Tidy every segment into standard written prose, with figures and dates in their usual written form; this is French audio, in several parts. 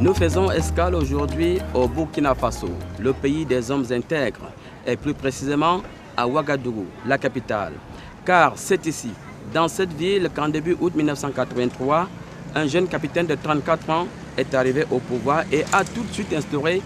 Nous faisons escale aujourd'hui au Burkina Faso, le pays des hommes intègres, et plus précisément à Ouagadougou, la capitale. Car c'est ici, dans cette ville, qu'en début août 1983, un jeune capitaine de 34 ans est arrivé au pouvoir et a tout de suite instauré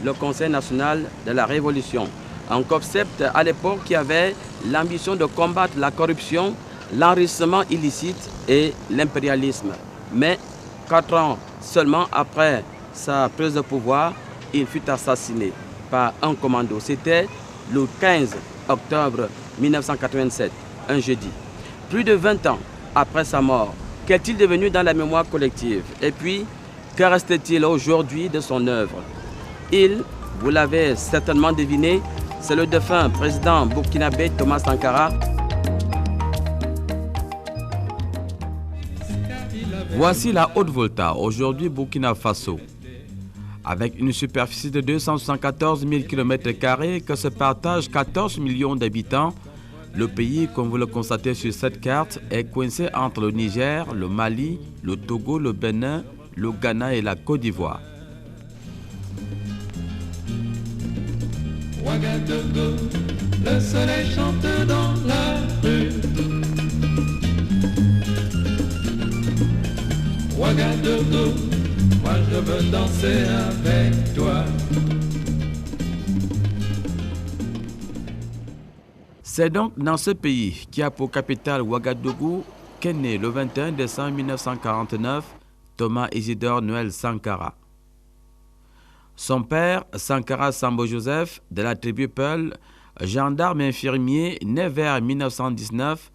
le Conseil national de la Révolution. Un concept à l'époque qui avait l'ambition de combattre la corruption, l'enrichissement illicite et l'impérialisme. Mais 4 ans seulement après sa prise de pouvoir, il fut assassiné par un commando. C'était le 15 octobre 1987, un jeudi. Plus de 20 ans après sa mort, qu'est-il devenu dans la mémoire collective? Et puis, que reste-t-il aujourd'hui de son œuvre? Il, vous l'avez certainement deviné, c'est le défunt président burkinabé Thomas Sankara. Voici la Haute-Volta, aujourd'hui Burkina Faso. Avec une superficie de 274 000 km² que se partagent 14 millions d'habitants, le pays, comme vous le constatez sur cette carte, est coincé entre le Niger, le Mali, le Togo, le Bénin, le Ghana et la Côte d'Ivoire. Ouagadougou, le soleil chante dans la rue. Ouagadougou, moi je veux danser avec toi. C'est donc dans ce pays qui a pour capitale Ouagadougou qu'est né le 21 décembre 1949 Thomas Isidore Noël Sankara. Son père, Sankara Sambo Joseph, de la tribu Peul, gendarme infirmier, né vers 1919,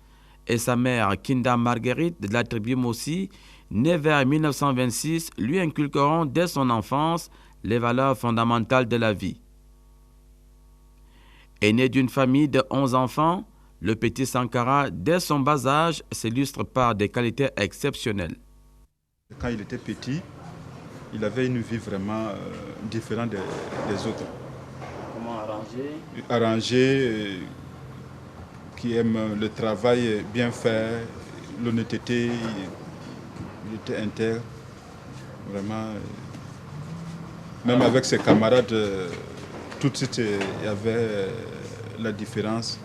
et sa mère, Kinda Marguerite, de la tribu Mossi, née vers 1926, lui inculqueront dès son enfance les valeurs fondamentales de la vie. Aîné d'une famille de 11 enfants, le petit Sankara, dès son bas âge, s'illustre par des qualités exceptionnelles. Quand il était petit, il avait une vie vraiment différente des autres. Comment arranger? Arrangé, qui aime le travail bien fait, l'honnêteté, il était intègre. Vraiment, même avec ses camarades, tout de suite, il y avait la différence.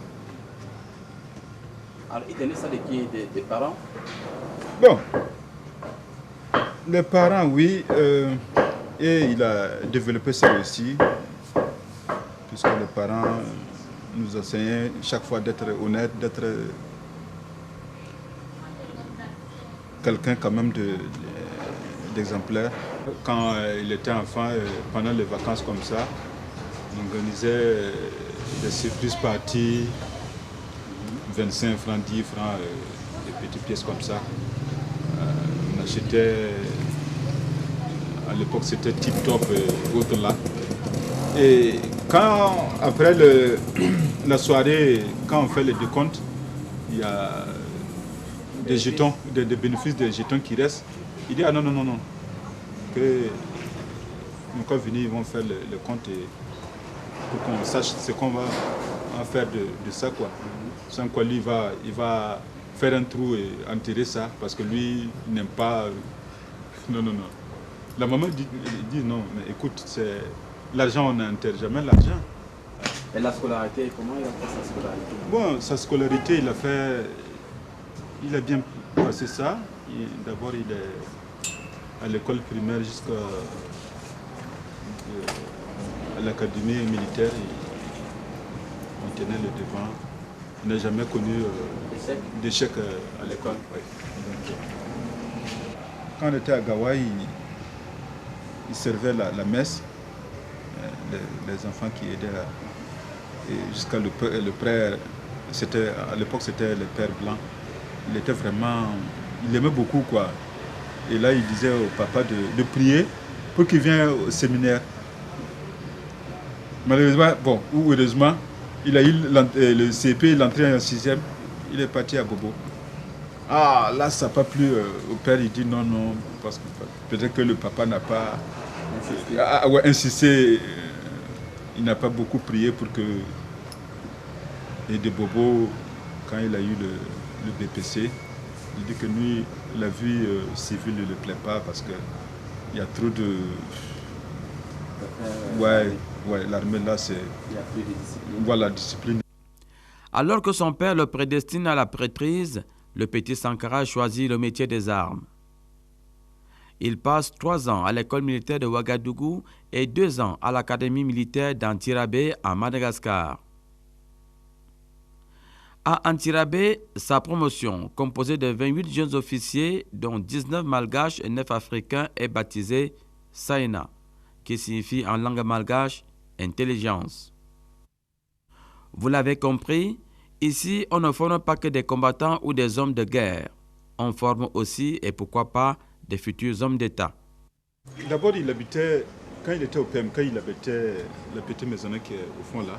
Alors, il tenait ça de qui? Des parents? Bon, les parents, oui, et il a développé ça aussi, puisque les parents nous enseignaient chaque fois d'être honnête, d'être quelqu'un quand même d'exemplaire. Quand il était enfant, pendant les vacances comme ça, on organisait des surprises parties, 25 francs, 10 francs, des petites pièces comme ça. On achetait, à l'époque c'était Tip Top et autres là. Et quand, après la soirée, quand on fait les décomptes, il y a des jetons, des bénéfices des jetons qui restent. Il dit, ah non, non, non, non, que quand venir, ils vont faire le compte et pour qu'on sache ce qu'on va en faire de ça, quoi. Sans quoi lui, il va faire un trou et enterrer ça, parce que lui, il n'aime pas... Non, non, non. La maman dit non, mais écoute, c'est l'argent, on n'enterre jamais l'argent. Et la scolarité, comment il a fait sa scolarité? Bon, sa scolarité, il a bien passé ça. D'abord, il est à l'école primaire jusqu'à l'académie militaire. Il tenait le devant. Il n'a jamais connu d'échec à l'école. Ouais. Quand on était à Gawaï, il servait la messe, les enfants qui aidaient là. Et jusqu'à le père, à l'époque c'était le père blanc. Il était vraiment, il aimait beaucoup quoi. Et là il disait au papa de prier pour qu'il vienne au séminaire. Malheureusement, bon, ou heureusement, il a eu le CP, l'entrée en 6e, il est parti à Bobo. Ah, là, ça n'a pas plu au père, il dit non, non, parce que peut-être que le papa n'a pas insisté, il n'a pas beaucoup prié pour que... Et de Bobo, quand il a eu le BPC, il dit que lui, la vie civile ne le plaît pas parce que Il y a trop de... Ouais, l'armée là, c'est... Il y a plus de discipline. Voilà, discipline. Alors que son père le prédestine à la prêtrise, le petit Sankara choisit le métier des armes. Il passe 3 ans à l'école militaire de Ouagadougou et 2 ans à l'académie militaire d'Antirabé à Madagascar. À Antirabé, sa promotion, composée de 28 jeunes officiers, dont 19 malgaches et 9 africains, est baptisée Saena, qui signifie en langue malgache « intelligence ». Vous l'avez compris, ici, on ne forme pas que des combattants ou des hommes de guerre. On forme aussi, et pourquoi pas, des futurs hommes d'État. D'abord, il habitait, quand il était au PMK, il habitait la petite maisonnette qui est au fond là.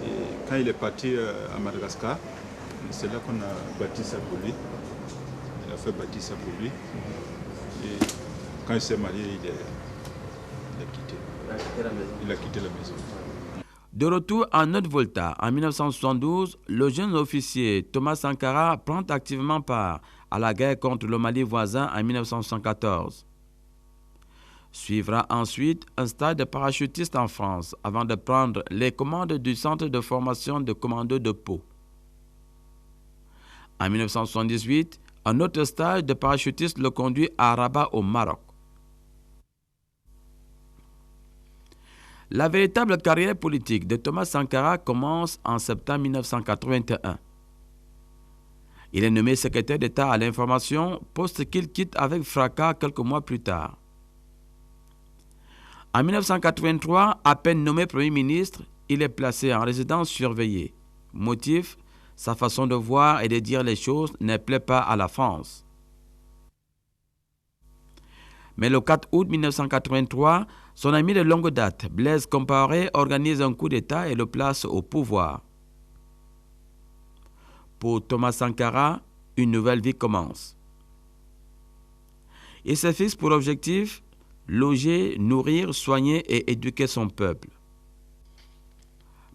Et quand il est parti à Madagascar, c'est là qu'on a bâti ça pour lui. Il a fait bâtir ça pour lui. Et quand il s'est marié, il a quitté. Il a quitté la maison. De retour à Haute-Volta en 1972, le jeune officier Thomas Sankara prend activement part à la guerre contre le Mali voisin en 1974. Suivra ensuite un stage de parachutiste en France avant de prendre les commandes du centre de formation de commando de Pau. En 1978, un autre stage de parachutiste le conduit à Rabat au Maroc. La véritable carrière politique de Thomas Sankara commence en septembre 1981. Il est nommé secrétaire d'État à l'information, poste qu'il quitte avec fracas quelques mois plus tard. En 1983, à peine nommé Premier ministre, il est placé en résidence surveillée. Motif, sa façon de voir et de dire les choses ne plaît pas à la France. Mais le 4 août 1983, son ami de longue date, Blaise Compaoré, organise un coup d'État et le place au pouvoir. Pour Thomas Sankara, une nouvelle vie commence. Il se fixe pour objectif loger, nourrir, soigner et éduquer son peuple.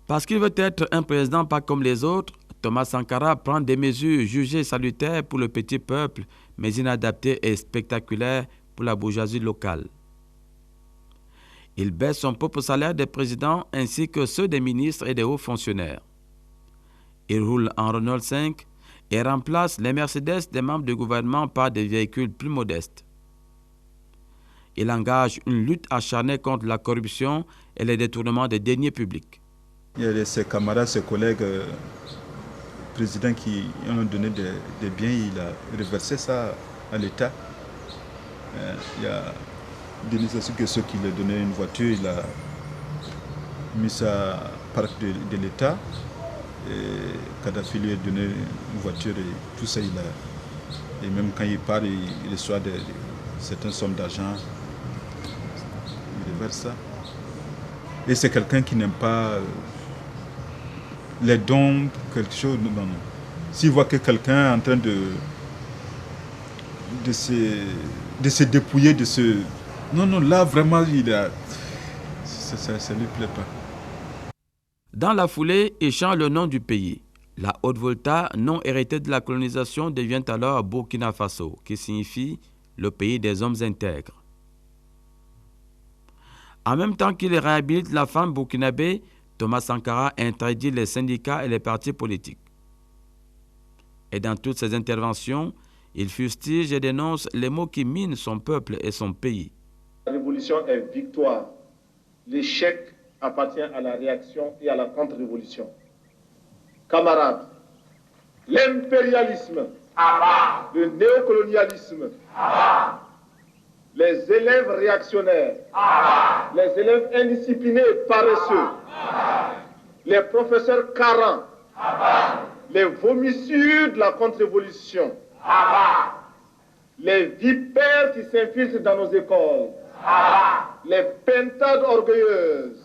Parce qu'il veut être un président pas comme les autres, Thomas Sankara prend des mesures jugées salutaires pour le petit peuple, mais inadaptées et spectaculaires pour la bourgeoisie locale. Il baisse son propre salaire des présidents ainsi que ceux des ministres et des hauts fonctionnaires. Il roule en Renault 5 et remplace les Mercedes des membres du gouvernement par des véhicules plus modestes. Il engage une lutte acharnée contre la corruption et les détournements des deniers publics. Il y a ses camarades, ses collègues présidents qui ont donné des biens, il a reversé ça à l'État. Il y a Denis Sassou Nguesso qui lui a donné une voiture, il a mis ça à parc de l'État. Kadhafi lui a donné une voiture et tout ça, il a. Et même quand il part, il reçoit certaines sommes d'argent. Il reverse ça. Et c'est quelqu'un qui n'aime pas les dons, quelque chose. Non. S'il voit que quelqu'un est en train de se dépouiller de ce... Non, là vraiment, ça ne lui plaît pas. Dans la foulée, il change le nom du pays. La Haute-Volta, nom hérité de la colonisation, devient alors Burkina Faso, qui signifie le pays des hommes intègres. En même temps qu'il réhabilite la femme burkinabé, Thomas Sankara interdit les syndicats et les partis politiques. Et dans toutes ses interventions, il fustige et dénonce les maux qui minent son peuple et son pays. La révolution est victoire. L'échec appartient à la réaction et à la contre-révolution. Camarades, l'impérialisme, le néocolonialisme, les élèves réactionnaires, les élèves indisciplinés et paresseux, les professeurs carents, les vomissures de la contre-révolution, les vipères qui s'infiltrent dans nos écoles, les pentades orgueilleuses,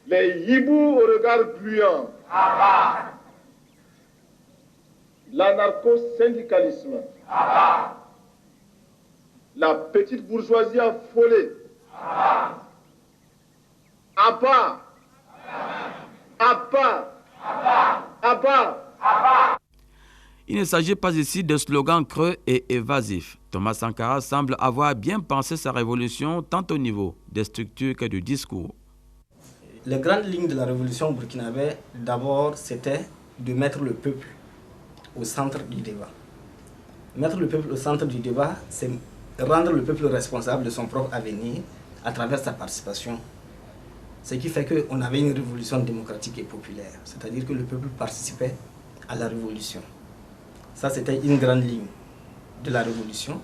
les hiboux au regard gluant, l'anarcho-syndicalisme, la petite bourgeoisie affolée. À bas, à bas, à bas. Il ne s'agit pas ici de slogans creux et évasifs. Thomas Sankara semble avoir bien pensé sa révolution tant au niveau des structures que du discours. Les grandes lignes de la révolution burkinabé, d'abord, c'était de mettre le peuple au centre du débat. Mettre le peuple au centre du débat, c'est rendre le peuple responsable de son propre avenir à travers sa participation. Ce qui fait qu'on avait une révolution démocratique et populaire, c'est-à-dire que le peuple participait à la révolution. Ça, c'était une grande ligne de la révolution.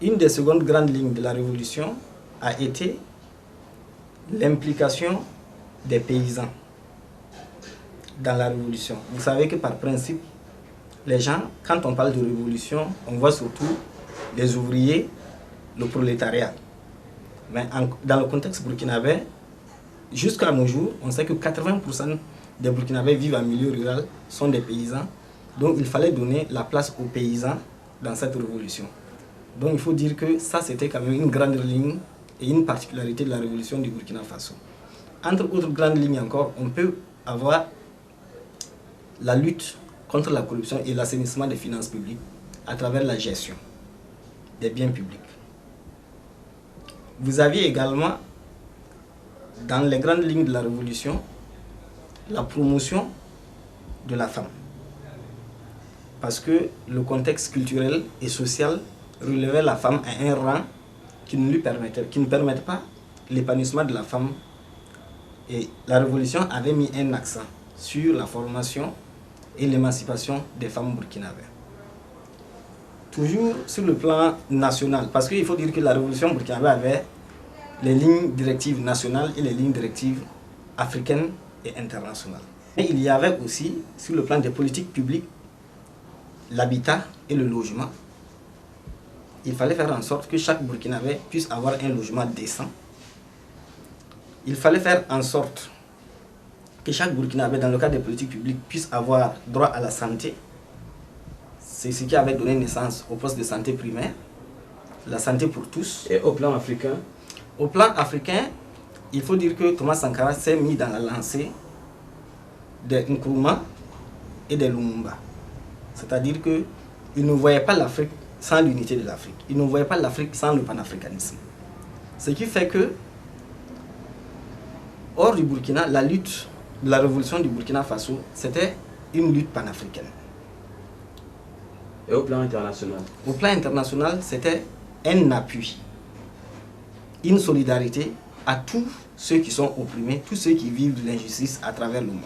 Une des secondes grandes lignes de la révolution a été l'implication des paysans dans la révolution. Vous savez que par principe, les gens, quand on parle de révolution, on voit surtout les ouvriers, le prolétariat. Mais dans le contexte burkinabé, jusqu'à nos jours, on sait que 80% des Burkinabés vivent en milieu rural, sont des paysans. Donc il fallait donner la place aux paysans dans cette révolution. Donc il faut dire que ça, c'était quand même une grande ligne et une particularité de la révolution du Burkina Faso. Entre autres grandes lignes encore, on peut avoir la lutte contre la corruption et l'assainissement des finances publiques à travers la gestion des biens publics. Vous aviez également, dans les grandes lignes de la révolution, la promotion de la femme. Parce que le contexte culturel et social relevait la femme à un rang qui ne permettait pas l'épanouissement de la femme. Et la révolution avait mis un accent sur la formation et l'émancipation des femmes burkinabées. Toujours sur le plan national, parce qu'il faut dire que la révolution burkinabé avait les lignes directives nationales et les lignes directives africaines et internationales. Et il y avait aussi, sur le plan des politiques publiques, l'habitat et le logement. Il fallait faire en sorte que chaque Burkinabé puisse avoir un logement décent. Il fallait faire en sorte que chaque Burkinabé, dans le cadre des politiques publiques, puisse avoir droit à la santé. C'est ce qui avait donné naissance au poste de santé primaire, la santé pour tous. Et au plan africain? Au plan africain, il faut dire que Thomas Sankara s'est mis dans la lancée des Nkrumah et des Lumumba. C'est-à-dire qu'il ne voyait pas l'Afrique sans l'unité de l'Afrique. Il ne voyait pas l'Afrique sans le panafricanisme. Ce qui fait que, hors du Burkina, la lutte de la révolution du Burkina Faso, c'était une lutte panafricaine. Et au plan international? Au plan international, c'était un appui, une solidarité à tous ceux qui sont opprimés, tous ceux qui vivent l'injustice à travers le monde.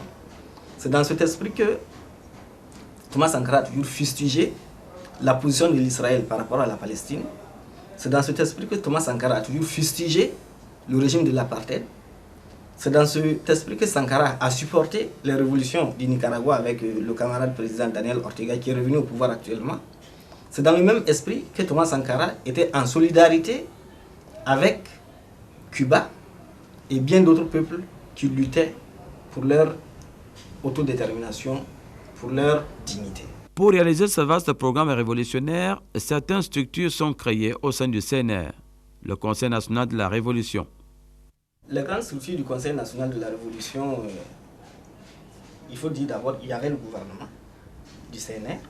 C'est dans cet esprit que Thomas Sankara a toujours fustigé la position de l'Israël par rapport à la Palestine. C'est dans cet esprit que Thomas Sankara a toujours fustigé le régime de l'apartheid. C'est dans cet esprit que Sankara a supporté les révolutions du Nicaragua avec le camarade président Daniel Ortega qui est revenu au pouvoir actuellement. C'est dans le même esprit que Thomas Sankara était en solidarité avec Cuba et bien d'autres peuples qui luttaient pour leur autodétermination, pour leur dignité. Pour réaliser ce vaste programme révolutionnaire, certaines structures sont créées au sein du CNR, le Conseil national de la Révolution. Les grandes structures du Conseil national de la Révolution, il faut dire d'abord qu'il y avait le gouvernement du CNR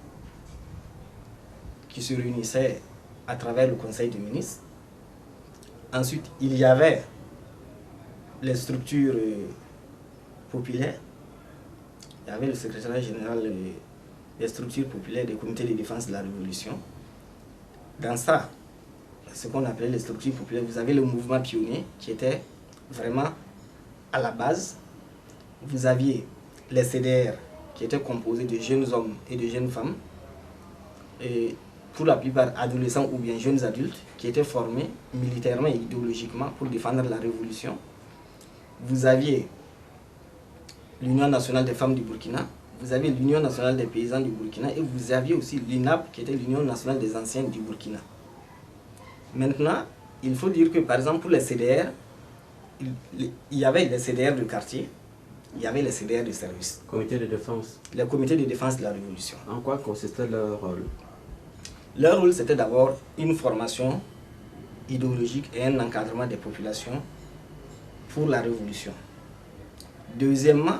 qui se réunissait à travers le Conseil des ministres. Ensuite, il y avait les structures populaires. Il y avait le secrétariat général des structures populaires des comités de défense de la Révolution. Dans ça, ce qu'on appelait les structures populaires, vous avez le mouvement pionnier qui était vraiment à la base. Vous aviez les CDR qui étaient composés de jeunes hommes et de jeunes femmes, et pour la plupart adolescents ou bien jeunes adultes, qui étaient formés militairement et idéologiquement pour défendre la révolution. Vous aviez l'Union nationale des femmes du Burkina, vous aviez l'Union nationale des paysans du Burkina et vous aviez aussi l'UNAP qui était l'Union nationale des anciens du Burkina. Maintenant, il faut dire que par exemple pour les CDR, il y avait les CDR de quartier, il y avait les CDR de service. Comité de défense. Les comités de défense de la Révolution. En quoi consistait leur rôle? Leur rôle, c'était d'abord une formation idéologique et un encadrement des populations pour la Révolution. Deuxièmement,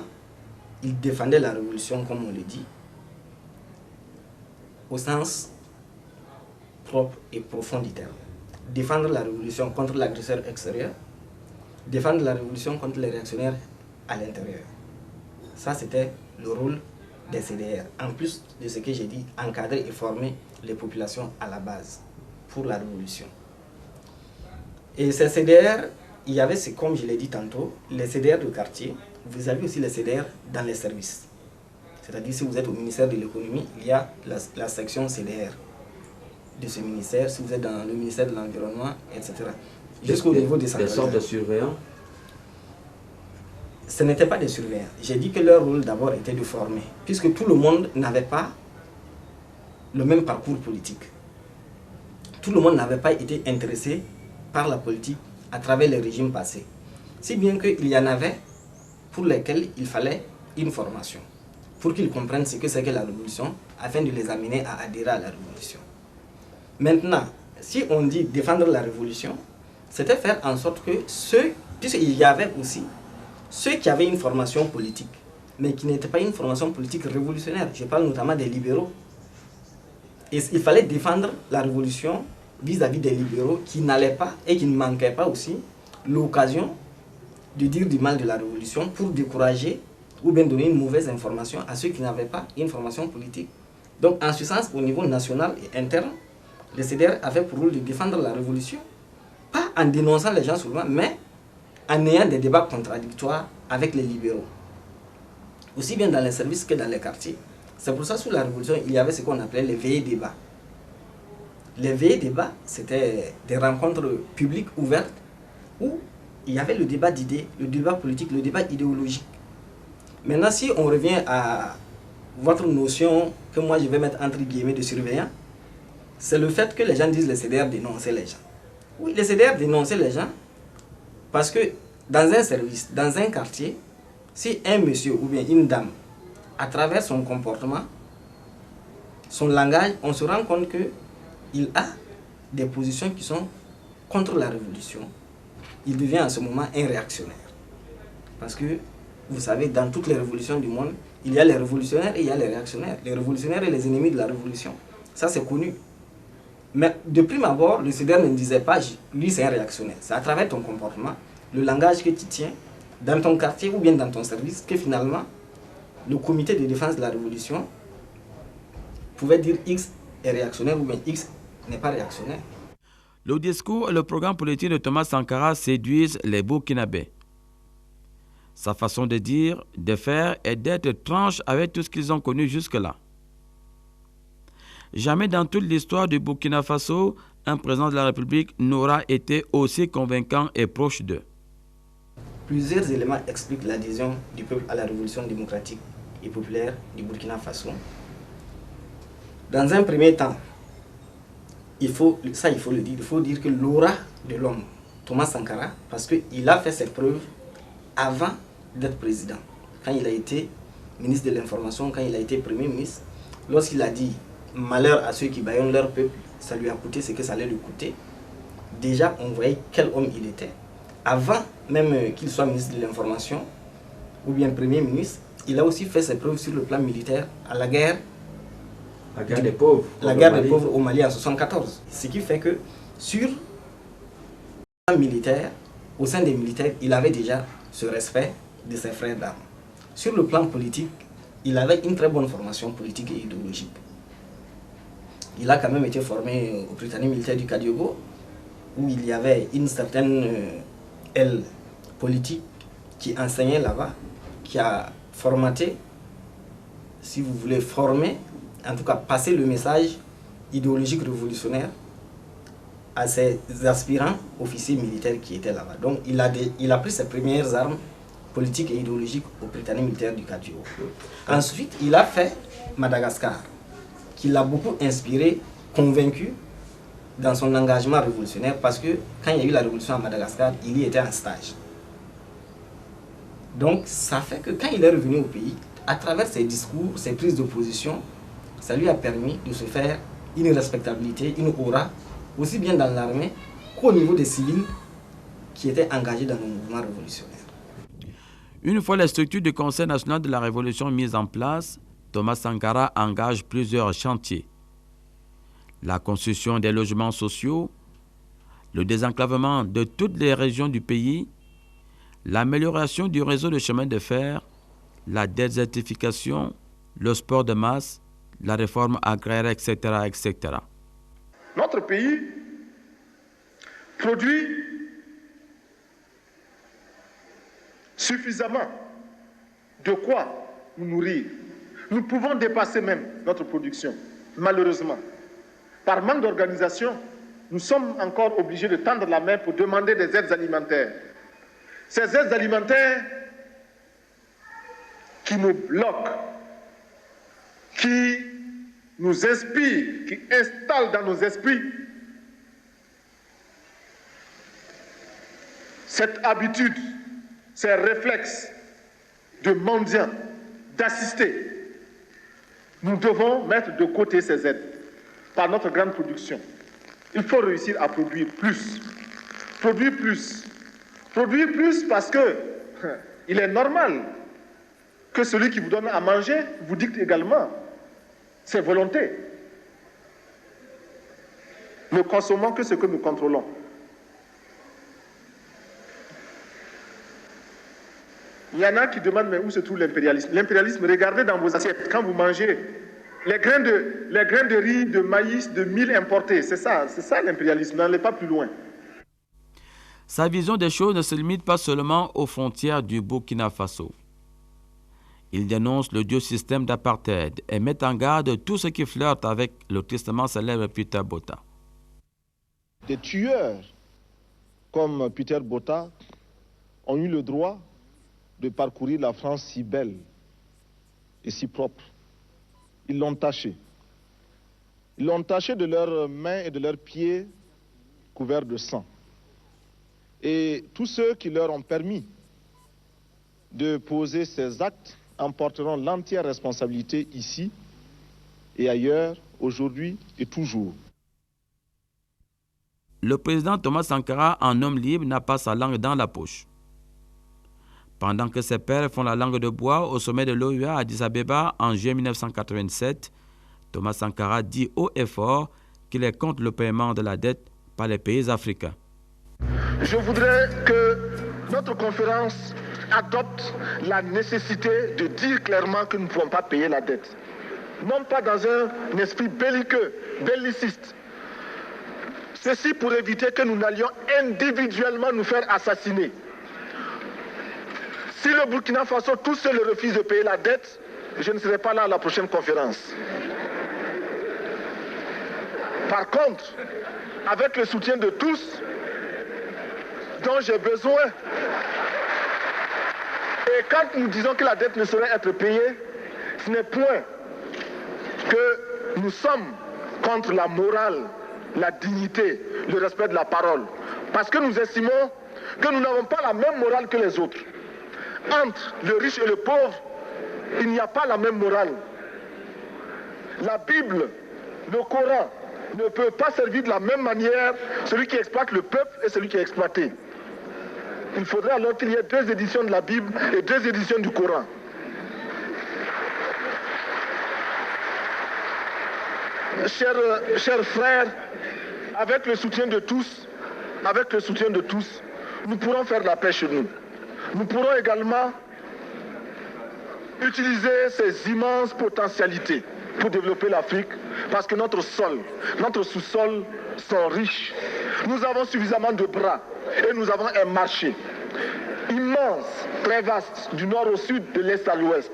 ils défendaient la Révolution, comme on le dit. au sens propre et profond du terme. Défendre la révolution contre l'agresseur extérieur, défendre la révolution contre les réactionnaires à l'intérieur. Ça, c'était le rôle des CDR. En plus de ce que j'ai dit, encadrer et former les populations à la base pour la révolution. Et ces CDR, il y avait, comme je l'ai dit tantôt, les CDR de quartier. Vous avez aussi les CDR dans les services. C'est-à-dire, si vous êtes au ministère de l'économie, il y a la section CDR de ce ministère. Si vous êtes dans le ministère de l'environnement, etc. Jusqu'au niveau des Des sortes de surveillants? Ce n'était pas des surveillants. J'ai dit que leur rôle d'abord était de former, puisque tout le monde n'avait pas le même parcours politique. Tout le monde n'avait pas été intéressé par la politique à travers les régimes passés. Si bien qu'il y en avait pour lesquels il fallait une formation, pour qu'ils comprennent ce que c'est que la révolution, afin de les amener à adhérer à la révolution. Maintenant, si on dit défendre la révolution, c'était faire en sorte que puisqu'il y avait aussi ceux qui avaient une formation politique, mais qui n'était pas une formation politique révolutionnaire, je parle notamment des libéraux. Et il fallait défendre la révolution vis-à-vis des libéraux qui n'allaient pas et qui ne manquaient pas aussi l'occasion de dire du mal de la révolution pour décourager ou bien donner une mauvaise information à ceux qui n'avaient pas une formation politique. Donc en ce sens, au niveau national et interne, les CDR avaient pour rôle de défendre la révolution, pas en dénonçant les gens souvent, mais en ayant des débats contradictoires avec les libéraux. Aussi bien dans les services que dans les quartiers. C'est pour ça que sous la révolution, il y avait ce qu'on appelait les veillées débats. Les veillées débats, c'était des rencontres publiques ouvertes où il y avait le débat d'idées, le débat politique, le débat idéologique. Maintenant, si on revient à votre notion que moi je vais mettre entre guillemets de surveillant, c'est le fait que les gens disent les CDR dénonçaient les gens. Oui, les CDR dénonçaient les gens parce que dans un service, dans un quartier, si un monsieur ou bien une dame, à travers son comportement, son langage, on se rend compte qu'il a des positions qui sont contre la révolution, il devient à ce moment un réactionnaire. Parce que, vous savez, dans toutes les révolutions du monde, il y a les révolutionnaires et il y a les réactionnaires. Les révolutionnaires et les ennemis de la révolution. Ça, c'est connu. Mais de prime abord, le CDR ne disait pas, lui, c'est un réactionnaire. C'est à travers ton comportement, le langage que tu tiens, dans ton quartier ou bien dans ton service, que finalement, le comité de défense de la révolution pouvait dire X est réactionnaire ou bien X n'est pas réactionnaire. Le discours et le programme politique de Thomas Sankara séduisent les Burkinabés. Sa façon de dire, de faire et d'être tranche avec tout ce qu'ils ont connu jusque-là. Jamais dans toute l'histoire du Burkina Faso, un président de la République n'aura été aussi convaincant et proche d'eux. Plusieurs éléments expliquent l'adhésion du peuple à la révolution démocratique et populaire du Burkina Faso. Dans un premier temps, il faut le dire, il faut dire que l'aura de l'homme, Thomas Sankara, parce qu'il a fait ses preuves avant d'être président. Quand il a été ministre de l'Information, quand il a été Premier ministre, lorsqu'il a dit « malheur à ceux qui bâillonnent leur peuple », ça lui a coûté ce que ça allait lui coûter. Déjà, on voyait quel homme il était. Avant même qu'il soit ministre de l'Information ou bien Premier ministre, il a aussi fait ses preuves sur le plan militaire à la guerre. La guerre des pauvres. La guerre des pauvres au Mali en 1974. Ce qui fait que sur le plan militaire, au sein des militaires, il avait déjà ce respect de ses frères d'armes. Sur le plan politique, il avait une très bonne formation politique et idéologique. Il a quand même été formé au Britannique militaire du Kadiogo, où il y avait une certaine aile politique qui enseignait là-bas, qui a formaté, si vous voulez, former, en tout cas passer le message idéologique révolutionnaire à ces aspirants officiers militaires qui étaient là-bas. Donc il a pris ses premières armes politiques et idéologiques au Britannique militaire du Kadiogo. Ensuite, il a fait Madagascar, qui l'a beaucoup inspiré, convaincu dans son engagement révolutionnaire, parce que quand il y a eu la révolution à Madagascar, il y était en stage. Donc ça fait que quand il est revenu au pays, à travers ses discours, ses prises de position, ça lui a permis de se faire une respectabilité, une aura, aussi bien dans l'armée qu'au niveau des civils qui étaient engagés dans le mouvement révolutionnaire. Une fois les structures du Conseil national de la Révolution mises en place, Thomas Sankara engage plusieurs chantiers. La construction des logements sociaux, le désenclavement de toutes les régions du pays, l'amélioration du réseau de chemin de fer, la désertification, le sport de masse, la réforme agraire, etc., etc. Notre pays produit suffisamment de quoi nous nourrir. Nous pouvons dépasser même notre production, malheureusement. Par manque d'organisation, nous sommes encore obligés de tendre la main pour demander des aides alimentaires. Ces aides alimentaires qui nous bloquent, qui nous inspirent, qui installent dans nos esprits cette habitude, ces réflexes de mendiants, d'assister. Nous devons mettre de côté ces aides par notre grande production. Il faut réussir à produire plus. Produire plus. Produire plus parce que il est normal que celui qui vous donne à manger vous dicte également ses volontés. Ne consommons que ce que nous contrôlons. Il y en a qui demandent mais où se trouve l'impérialisme? L'impérialisme, regardez dans vos assiettes, quand vous mangez les grains de riz, de maïs, de mil importés, c'est ça l'impérialisme, n'allez pas plus loin. Sa vision des choses ne se limite pas seulement aux frontières du Burkina Faso. Il dénonce le dieu système d'apartheid et met en garde tout ce qui flirte avec le tristement célèbre Peter Botha. Des tueurs comme Peter Botha ont eu le droit de parcourir la France si belle et si propre. Ils l'ont taché. Ils l'ont taché de leurs mains et de leurs pieds couverts de sang. Et tous ceux qui leur ont permis de poser ces actes en porteront l'entière responsabilité ici et ailleurs, aujourd'hui et toujours. Le président Thomas Sankara, en homme libre, n'a pas sa langue dans la poche. Pendant que ses pairs font la langue de bois au sommet de l'OUA à Addis Abeba en juillet 1987, Thomas Sankara dit haut et fort qu'il est contre le paiement de la dette par les pays africains. Je voudrais que notre conférence adopte la nécessité de dire clairement que nous ne pouvons pas payer la dette. Non pas dans un esprit belliqueux, belliciste. Ceci pour éviter que nous n'allions individuellement nous faire assassiner. Si le Burkina Faso tout seul refuse de payer la dette, je ne serai pas là à la prochaine conférence. Par contre, avec le soutien de tous, dont j'ai besoin, et quand nous disons que la dette ne saurait être payée, ce n'est point que nous sommes contre la morale, la dignité, le respect de la parole. Parce que nous estimons que nous n'avons pas la même morale que les autres. Entre le riche et le pauvre, il n'y a pas la même morale. La Bible, le Coran, ne peut pas servir de la même manière celui qui exploite le peuple et celui qui est exploité. Il faudrait alors qu'il y ait 2 éditions de la Bible et 2 éditions du Coran. Chers frères, avec le soutien de tous, nous pourrons faire la paix chez nous. Nous pourrons également utiliser ces immenses potentialités pour développer l'Afrique, parce que notre sol, notre sous-sol sont riches. Nous avons suffisamment de bras et nous avons un marché immense, très vaste, du nord au sud, de l'est à l'ouest.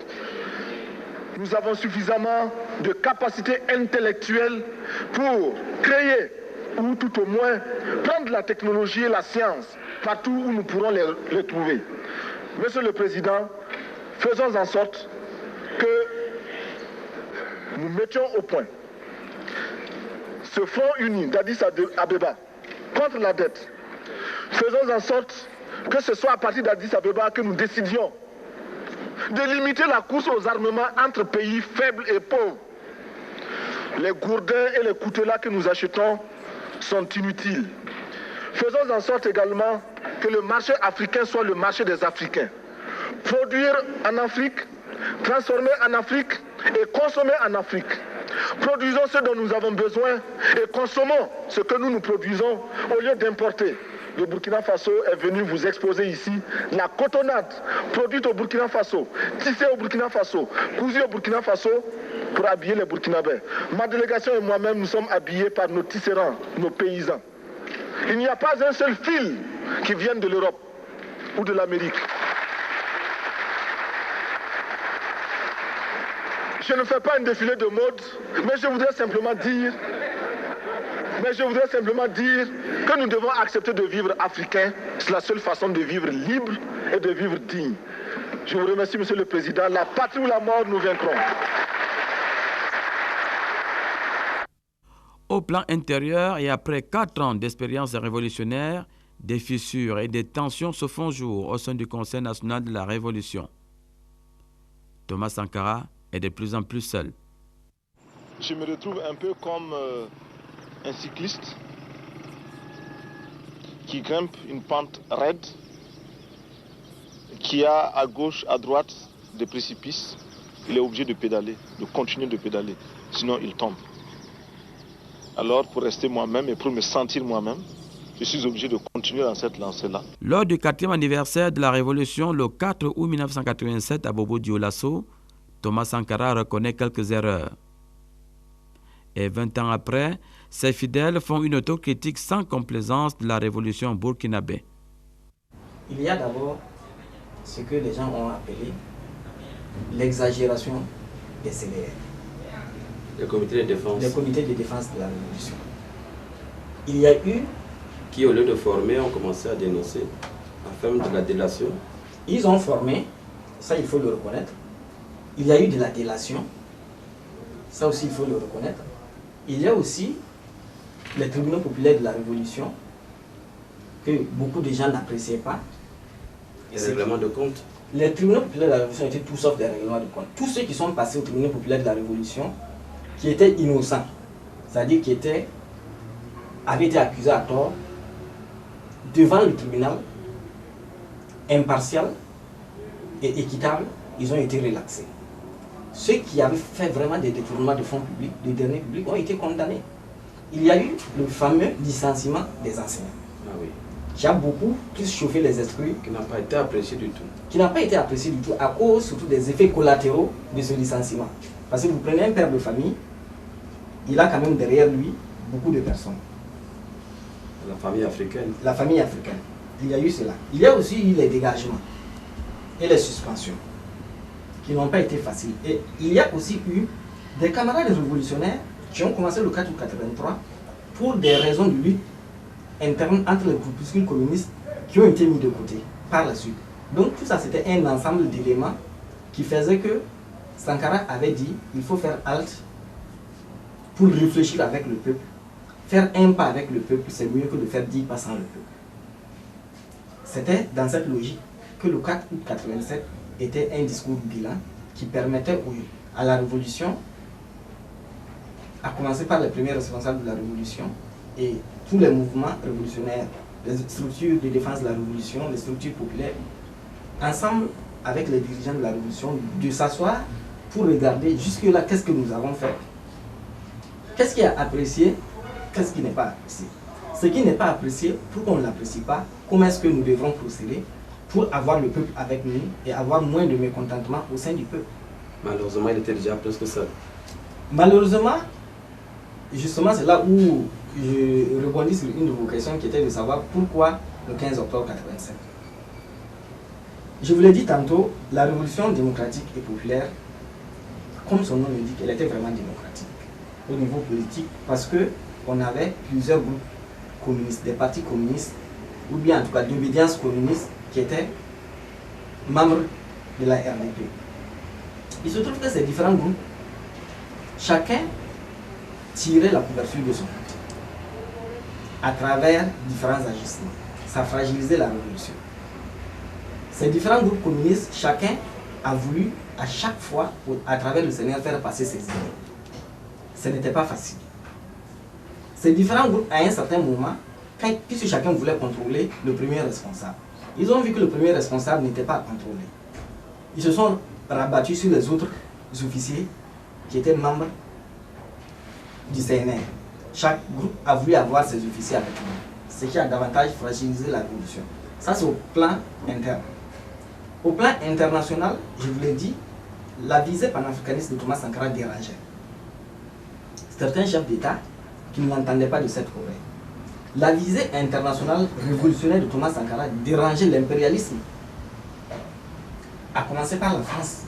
Nous avons suffisamment de capacités intellectuelles pour créer, ou tout au moins prendre la technologie et la science partout où nous pourrons les trouver. Monsieur le Président, faisons en sorte que nous mettions au point ce front uni d'Addis Abeba contre la dette. Faisons en sorte que ce soit à partir d'Addis Abeba que nous décidions de limiter la course aux armements entre pays faibles et pauvres. Les gourdins et les coutelas que nous achetons sont inutiles. Faisons en sorte également que le marché africain soit le marché des Africains. Produire en Afrique, transformer en Afrique et consommer en Afrique. Produisons ce dont nous avons besoin et consommons ce que nous produisons au lieu d'importer. Le Burkina Faso est venu vous exposer ici la cotonnade produite au Burkina Faso, tissée au Burkina Faso, cousue au Burkina Faso pour habiller les Burkinabés. Ma délégation et moi-même, nous sommes habillés par nos tisserands, nos paysans. Il n'y a pas un seul fil qui vienne de l'Europe ou de l'Amérique. Je ne fais pas un défilé de mode, mais je voudrais simplement dire que nous devons accepter de vivre africain. C'est la seule façon de vivre libre et de vivre digne. Je vous remercie, Monsieur le Président. La patrie ou la mort, nous vaincrons. Au plan intérieur et après 4 ans d'expérience révolutionnaire, des fissures et des tensions se font jour au sein du Conseil national de la Révolution. Thomas Sankara est de plus en plus seul. Je me retrouve un peu comme un cycliste qui grimpe une pente raide, qui a à gauche, à droite des précipices. Il est obligé de pédaler, de continuer de pédaler, sinon il tombe. Alors pour rester moi-même et pour me sentir moi-même, je suis obligé de continuer dans cette lancée-là. Lors du 4e anniversaire de la Révolution, le 4 août 1987 à Bobo-Dioulasso, Thomas Sankara reconnaît quelques erreurs. Et 20 ans après, ses fidèles font une autocritique sans complaisance de la révolution burkinabé. Il y a d'abord ce que les gens ont appelé l'exagération des CDR. Le comité de défense. Le comité de défense de la révolution. Il y a eu... Qui, au lieu de former, ont commencé à dénoncer, à faire de la délation. Ils ont formé, ça il faut le reconnaître. Il y a eu de la délation, ça aussi il faut le reconnaître. Il y a aussi les tribunaux populaires de la Révolution que beaucoup de gens n'appréciaient pas. Les règlements de compte. Les tribunaux populaires de la Révolution étaient tout sauf des règlements de compte. Tous ceux qui sont passés aux tribunaux populaires de la Révolution, qui étaient innocents, c'est-à-dire qui avaient été accusés à tort, devant le tribunal, impartial et équitable, ils ont été relaxés. Ceux qui avaient fait vraiment des détournements de fonds publics, de deniers publics, ont été condamnés. Il y a eu le fameux licenciement des enseignants, qui a beaucoup plus chauffé les esprits. Qui n'a pas été apprécié du tout. Qui n'a pas été apprécié du tout, à cause surtout des effets collatéraux de ce licenciement. Parce que vous prenez un père de famille, il a quand même derrière lui beaucoup de personnes. La famille africaine. La famille africaine. Il y a eu cela. Il y a aussi eu les dégagements et les suspensions, qui n'ont pas été faciles. Et il y a aussi eu des camarades révolutionnaires qui ont commencé le 4 août 1983 pour des raisons de lutte interne entre les groupuscules communistes qui ont été mis de côté par la suite. Donc tout ça, c'était un ensemble d'éléments qui faisait que Sankara avait dit il faut faire halte pour réfléchir avec le peuple. Faire un pas avec le peuple, c'est mieux que de faire 10 pas sans le peuple. C'était dans cette logique que le 4 août 1987 était un discours bilan qui permettait à la révolution, à commencer par les premiers responsables de la révolution et tous les mouvements révolutionnaires, les structures de défense de la révolution, les structures populaires, ensemble avec les dirigeants de la révolution, de s'asseoir pour regarder jusque-là qu'est-ce que nous avons fait, qu'est-ce qui est apprécié, qu'est-ce qui n'est pas apprécié. Ce qui n'est pas apprécié, pourquoi on ne l'apprécie pas, comment est-ce que nous devrons procéder pour avoir le peuple avec nous et avoir moins de mécontentement au sein du peuple. Malheureusement, il était déjà presque seul. Malheureusement, justement, c'est là où je rebondis sur une de vos questions qui était de savoir pourquoi le 15 octobre 1987. Je vous l'ai dit tantôt, la révolution démocratique et populaire, comme son nom l'indique, elle était vraiment démocratique au niveau politique parce qu'on avait plusieurs groupes communistes, des partis communistes, ou bien en tout cas d'obédience communiste qui étaient membres de la RDP. Il se trouve que ces différents groupes, chacun tirait la couverture de son côté à travers différents agissements. Ça fragilisait la révolution. Ces différents groupes communistes, chacun a voulu à chaque fois, à travers le Seigneur, faire passer ses idées. Ce n'était pas facile. Ces différents groupes, à un certain moment, puisque chacun voulait contrôler le premier responsable, ils ont vu que le premier responsable n'était pas contrôlé. Ils se sont rabattus sur les autres officiers qui étaient membres du CNR. Chaque groupe a voulu avoir ses officiers avec lui, ce qui a davantage fragilisé la révolution. Ça, c'est au plan interne. Au plan international, je vous l'ai dit, la visée panafricaniste de Thomas Sankara dérangeait certains chefs d'État qui ne l'entendaient pas de cette oreille. La visée internationale révolutionnaire de Thomas Sankara dérangeait l'impérialisme, à commencer par la France.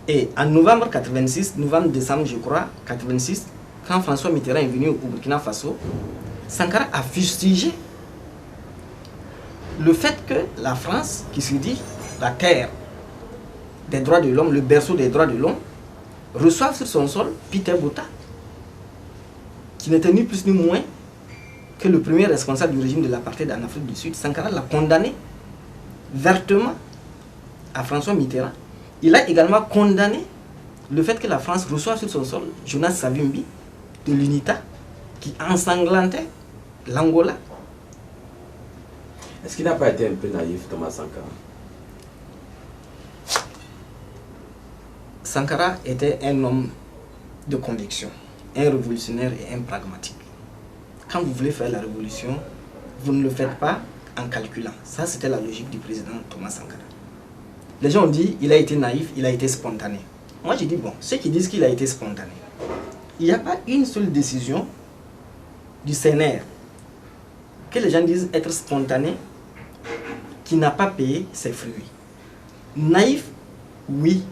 Et en novembre 86, novembre-décembre, je crois, 86, quand François Mitterrand est venu au Burkina Faso, Sankara a fustigé le fait que la France, qui se dit la terre des droits de l'homme, le berceau des droits de l'homme, reçoive sur son sol Peter Botha, qui n'était ni plus ni moins que le premier responsable du régime de l'apartheid en Afrique du Sud. Sankara l'a condamné vertement à François Mitterrand. Il a également condamné le fait que la France reçoive sur son sol Jonas Savimbi de l'UNITA, qui ensanglantait l'Angola. Est-ce qu'il n'a pas été un peu naïf, Thomas Sankara? Sankara était un homme de conviction, un révolutionnaire et un pragmatique. Quand vous voulez faire la révolution, vous ne le faites pas en calculant. Ça, c'était la logique du président Thomas Sankara. Les gens ont dit il a été naïf, il a été spontané. Moi, j'ai dit bon, ceux qui disent qu'il a été spontané, il n'y a pas une seule décision du CNR que les gens disent être spontané qui n'a pas payé ses fruits. Naïf, oui,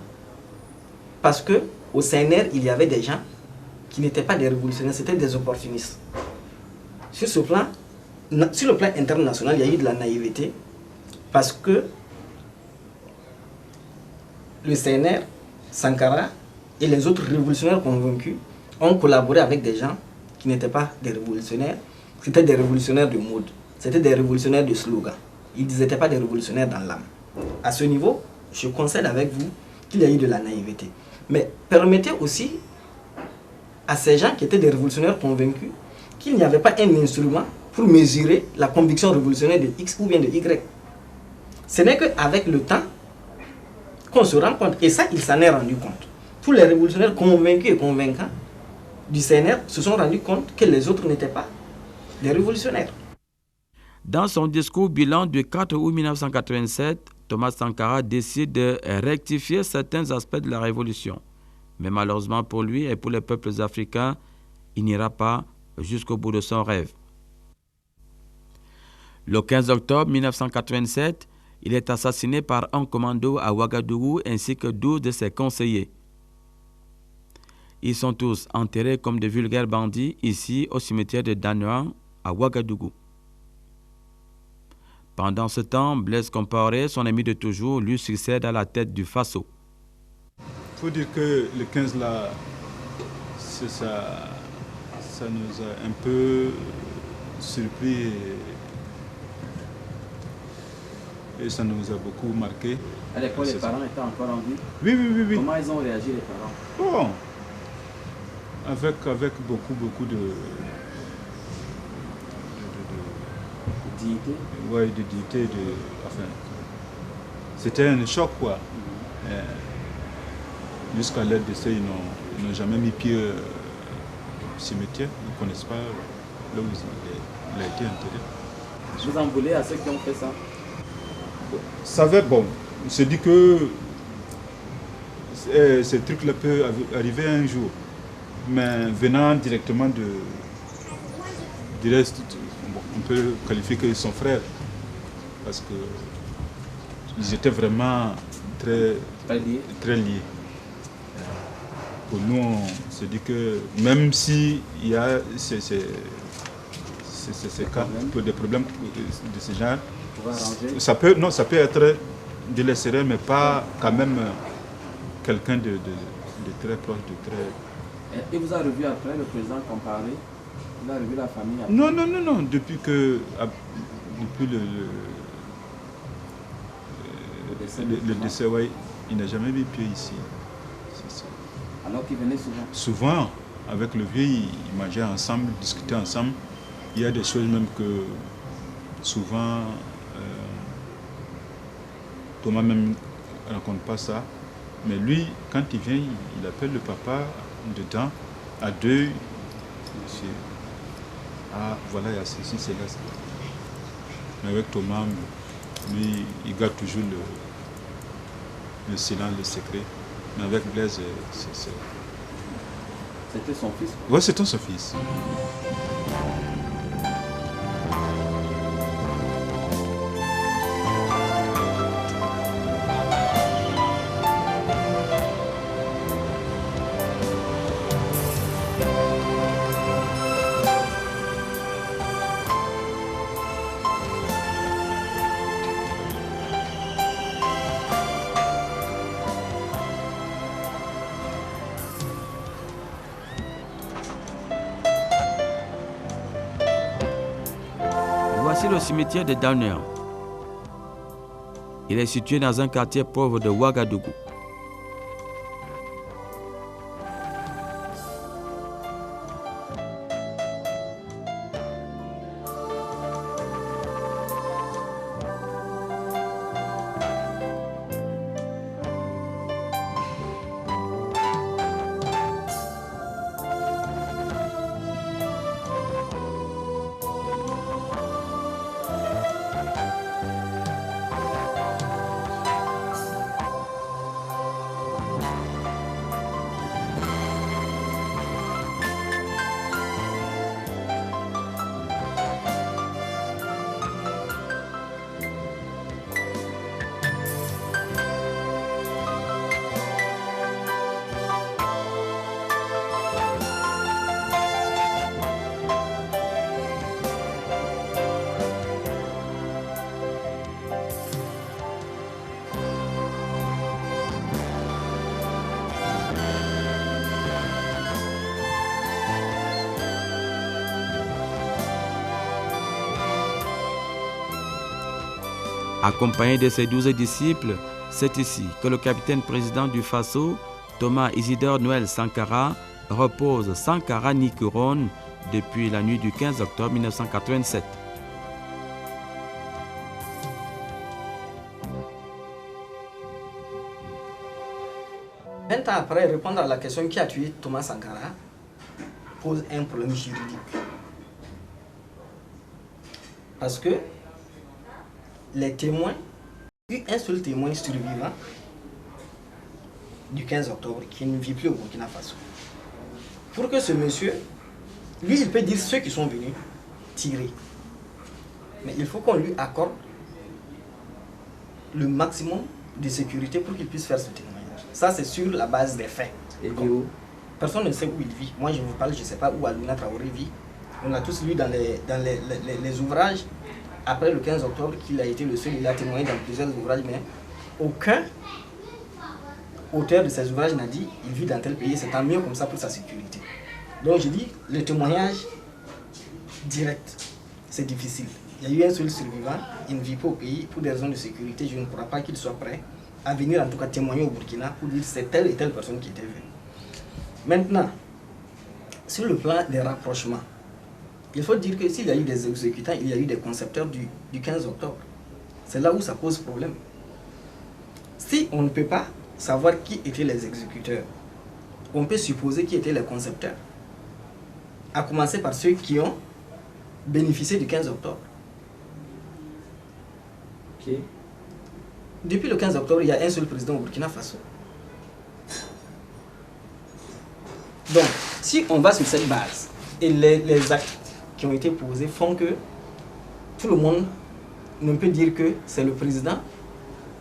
parce que au CNR, il y avait des gens qui n'étaient pas des révolutionnaires, c'était des opportunistes. Sur le plan international, il y a eu de la naïveté parce que le CNR, Sankara et les autres révolutionnaires convaincus ont collaboré avec des gens qui n'étaient pas des révolutionnaires, c'était des révolutionnaires de mode, c'était des révolutionnaires de slogan. Ils n'étaient pas des révolutionnaires dans l'âme. À ce niveau, je concède avec vous qu'il y a eu de la naïveté. Mais permettez aussi à ces gens qui étaient des révolutionnaires convaincus qu'il n'y avait pas un instrument pour mesurer la conviction révolutionnaire de X ou bien de Y. Ce n'est qu'avec le temps qu'on se rend compte, et ça, il s'en est rendu compte. Tous les révolutionnaires convaincus et convaincants du CNR se sont rendus compte que les autres n'étaient pas des révolutionnaires. Dans son discours bilan du 4 août 1987, Thomas Sankara décide de rectifier certains aspects de la révolution. Mais malheureusement pour lui et pour les peuples africains, il n'ira pas jusqu'au bout de son rêve. Le 15 octobre 1987, il est assassiné par un commando à Ouagadougou ainsi que 12 de ses conseillers. Ils sont tous enterrés comme de vulgaires bandits ici au cimetière de Danouan à Ouagadougou. Pendant ce temps, Blaise Compaoré, son ami de toujours, lui succède à la tête du Faso. Il faut dire que le 15 là, ça nous a un peu surpris et ça nous a beaucoup marqué. À l'époque, les parents étaient encore en vie? Oui. Comment ils ont réagi, les parents? Bon, avec beaucoup de dignité? Oui, de dignité, enfin, c'était un choc, quoi. Jusqu'à l'aide de ça, ils n'ont jamais mis pied au cimetière, ils ne connaissent pas là où il a été enterré. Vous en voulez à ceux qui ont fait ça? On se dit que ces trucs-là peuvent arriver un jour, mais venant directement du reste, on peut qualifier que son frère, parce qu'ils étaient vraiment très liés. Pour nous, on se dit que même s'il y a ces cas, des problèmes de ce genre, ça peut être de l'extérieur, mais pas quand même quelqu'un de très proche, de très... Et vous avez revu après le président Compaoré? Vous avez revu la famille après? Non. Depuis le décès, ouais, il n'a jamais mis pied ici. Alors qu'il venait souvent? Souvent, avec le vieux, ils mangeaient ensemble, ils discutaient ensemble. Il y a des choses même que souvent, Thomas même ne raconte pas ça. Mais lui, quand il vient, il appelle le papa dedans. À deux, voilà, il y a ceci, c'est là. Mais avec Thomas, lui, il garde toujours le silence, le secret. Mais avec Blaise, c'est... C'était son fils? Oui, c'était son fils. Voici le cimetière de Downer. Il est situé dans un quartier pauvre de Ouagadougou. Accompagné de ses 12 disciples, c'est ici que le capitaine-président du Faso, Thomas Isidore Noël Sankara, repose sans Kara ni couronne depuis la nuit du 15 octobre 1987. Un temps après, répondre à la question qui a tué Thomas Sankara pose un problème juridique. Parce que les témoins, il y a eu un seul témoin survivant du 15 octobre qui ne vit plus au Burkina Faso. Pour que ce monsieur, lui, il peut dire ceux qui sont venus tirer. Mais il faut qu'on lui accorde le maximum de sécurité pour qu'il puisse faire ce témoignage. Ça, c'est sur la base des faits. Et où? Personne ne sait où il vit. Moi, je vous parle, je ne sais pas où Alouna Traoré vit. On a tous lu dans les ouvrages, après le 15 octobre, qu'il a été le seul, il a témoigné dans plusieurs ouvrages, mais aucun auteur de ces ouvrages n'a dit il vit dans tel pays, c'est tant mieux comme ça pour sa sécurité. Donc je dis, le témoignage direct, c'est difficile. Il y a eu un seul survivant, il ne vit pas au pays, pour des raisons de sécurité, je ne crois pas qu'il soit prêt à venir en tout cas témoigner au Burkina pour dire c'est telle et telle personne qui était venue. Maintenant, sur le plan des rapprochements, il faut dire que s'il y a eu des exécutants, il y a eu des concepteurs du 15 octobre. C'est là où ça pose problème. Si on ne peut pas savoir qui étaient les exécuteurs, on peut supposer qui étaient les concepteurs. À commencer par ceux qui ont bénéficié du 15 octobre. Okay. Depuis le 15 octobre, il y a un seul président au Burkina Faso. Donc, si on va sur cette base, et les actes qui ont été posés font que tout le monde ne peut dire que c'est le président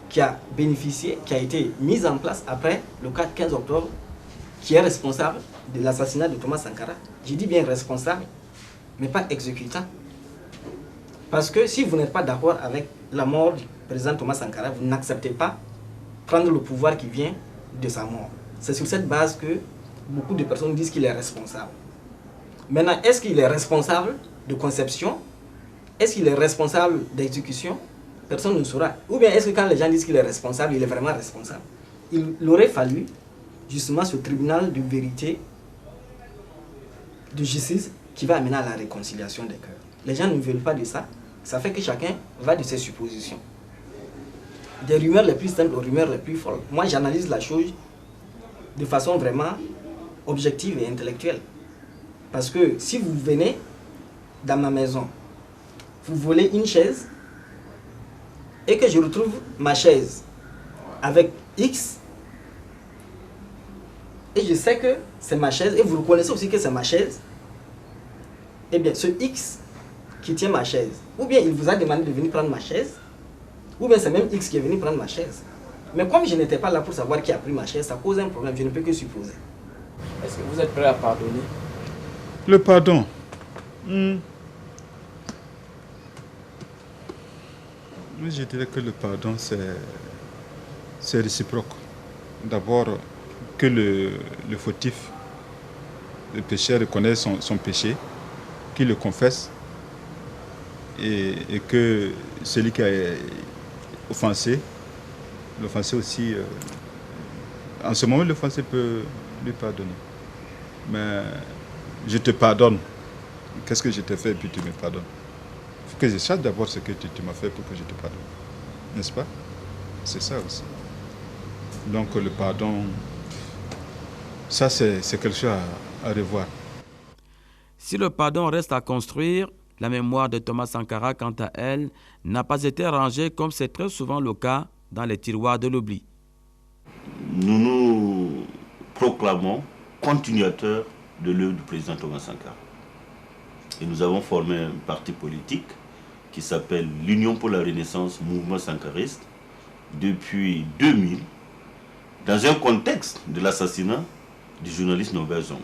qui a bénéficié, qui a été mis en place après le 15 octobre, qui est responsable de l'assassinat de Thomas Sankara. Je dis bien responsable, mais pas exécutant. Parce que si vous n'êtes pas d'accord avec la mort du président Thomas Sankara, vous n'acceptez pas prendre le pouvoir qui vient de sa mort. C'est sur cette base que beaucoup de personnes disent qu'il est responsable. Maintenant, est-ce qu'il est responsable de conception? Est-ce qu'il est responsable d'exécution? Personne ne saura. Ou bien est-ce que quand les gens disent qu'il est responsable, il est vraiment responsable? Il aurait fallu justement ce tribunal de vérité, de justice, qui va amener à la réconciliation des cœurs. Les gens ne veulent pas de ça. Ça fait que chacun va de ses suppositions. Des rumeurs les plus simples aux rumeurs les plus folles. Moi, j'analyse la chose de façon vraiment objective et intellectuelle. Parce que si vous venez dans ma maison, vous volez une chaise et que je retrouve ma chaise avec X, et je sais que c'est ma chaise, et vous reconnaissez aussi que c'est ma chaise, eh bien ce X qui tient ma chaise, ou bien il vous a demandé de venir prendre ma chaise, ou bien c'est même X qui est venu prendre ma chaise. Mais comme je n'étais pas là pour savoir qui a pris ma chaise, ça pose un problème, je ne peux que supposer. Est-ce que vous êtes prêt à pardonner? Le pardon. Je dirais que le pardon, c'est réciproque. D'abord, que le fautif, le pécheur reconnaît son péché, qu'il le confesse, et que celui qui a offensé, l'offensé aussi, en ce moment, l'offensé peut lui pardonner. Mais je te pardonne. Qu'est-ce que je t'ai fait et puis tu me pardonnes? Il faut que je sache d'abord ce que tu m'as fait pour que je te pardonne. N'est-ce pas? C'est ça aussi. Donc le pardon, ça c'est quelque chose à revoir. Si le pardon reste à construire, la mémoire de Thomas Sankara, quant à elle, n'a pas été rangée comme c'est très souvent le cas dans les tiroirs de l'oubli. Nous nous proclamons continuateurs de l'œuvre du président Thomas Sankara. Et nous avons formé un parti politique qui s'appelle l'Union pour la Renaissance Mouvement Sankariste depuis 2000, dans un contexte de l'assassinat du journaliste Norbert Zongo.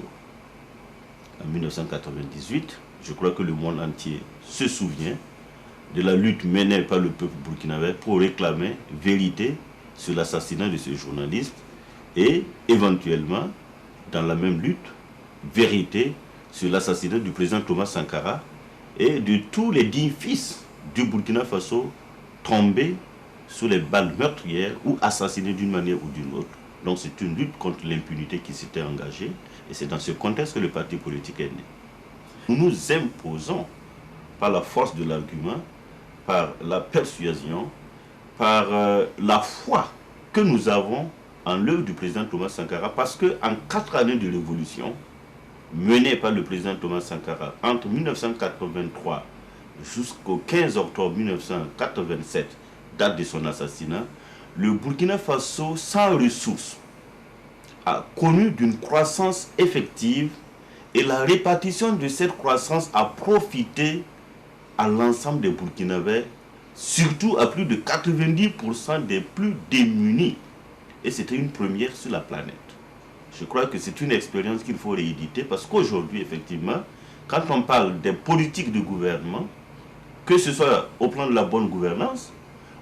En 1998, je crois que le monde entier se souvient de la lutte menée par le peuple burkinabé pour réclamer vérité sur l'assassinat de ce journaliste et éventuellement, dans la même lutte, vérité sur l'assassinat du président Thomas Sankara et de tous les 10 fils du Burkina Faso tombés sous les balles meurtrières ou assassinés d'une manière ou d'une autre. Donc c'est une lutte contre l'impunité qui s'était engagée et c'est dans ce contexte que le parti politique est né. Nous nous imposons par la force de l'argument, par la persuasion, par la foi que nous avons en l'œuvre du président Thomas Sankara, parce qu'en 4 années de révolution menée par le président Thomas Sankara entre 1983 jusqu'au 15 octobre 1987, date de son assassinat, le Burkina Faso, sans ressources, a connu d'une croissance effective et la répartition de cette croissance a profité à l'ensemble des Burkinabés, surtout à plus de 90% des plus démunis. Et c'était une première sur la planète. Je crois que c'est une expérience qu'il faut rééditer parce qu'aujourd'hui, effectivement, quand on parle des politiques de gouvernement, que ce soit au plan de la bonne gouvernance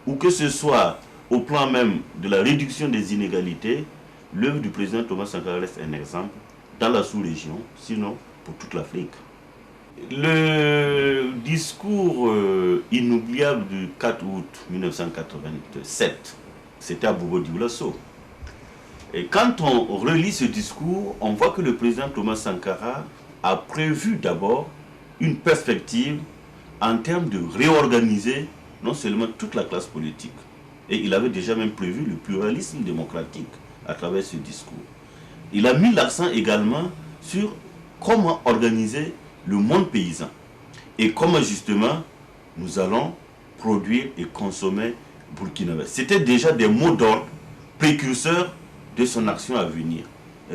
ou que ce soit au plan même de la réduction des inégalités, l'œuvre du président Thomas Sankara reste un exemple dans la sous-région, sinon pour toute l'Afrique. Le discours inoubliable du 4 août 1987, c'était à Bobo Dioulasso. Et quand on relit ce discours, on voit que le président Thomas Sankara a prévu d'abord une perspective en termes de réorganiser non seulement toute la classe politique, et il avait déjà même prévu le pluralisme démocratique à travers ce discours. Il a mis l'accent également sur comment organiser le monde paysan et comment justement nous allons produire et consommer burkinabé. C'était déjà des mots d'ordre précurseurs de son action à venir.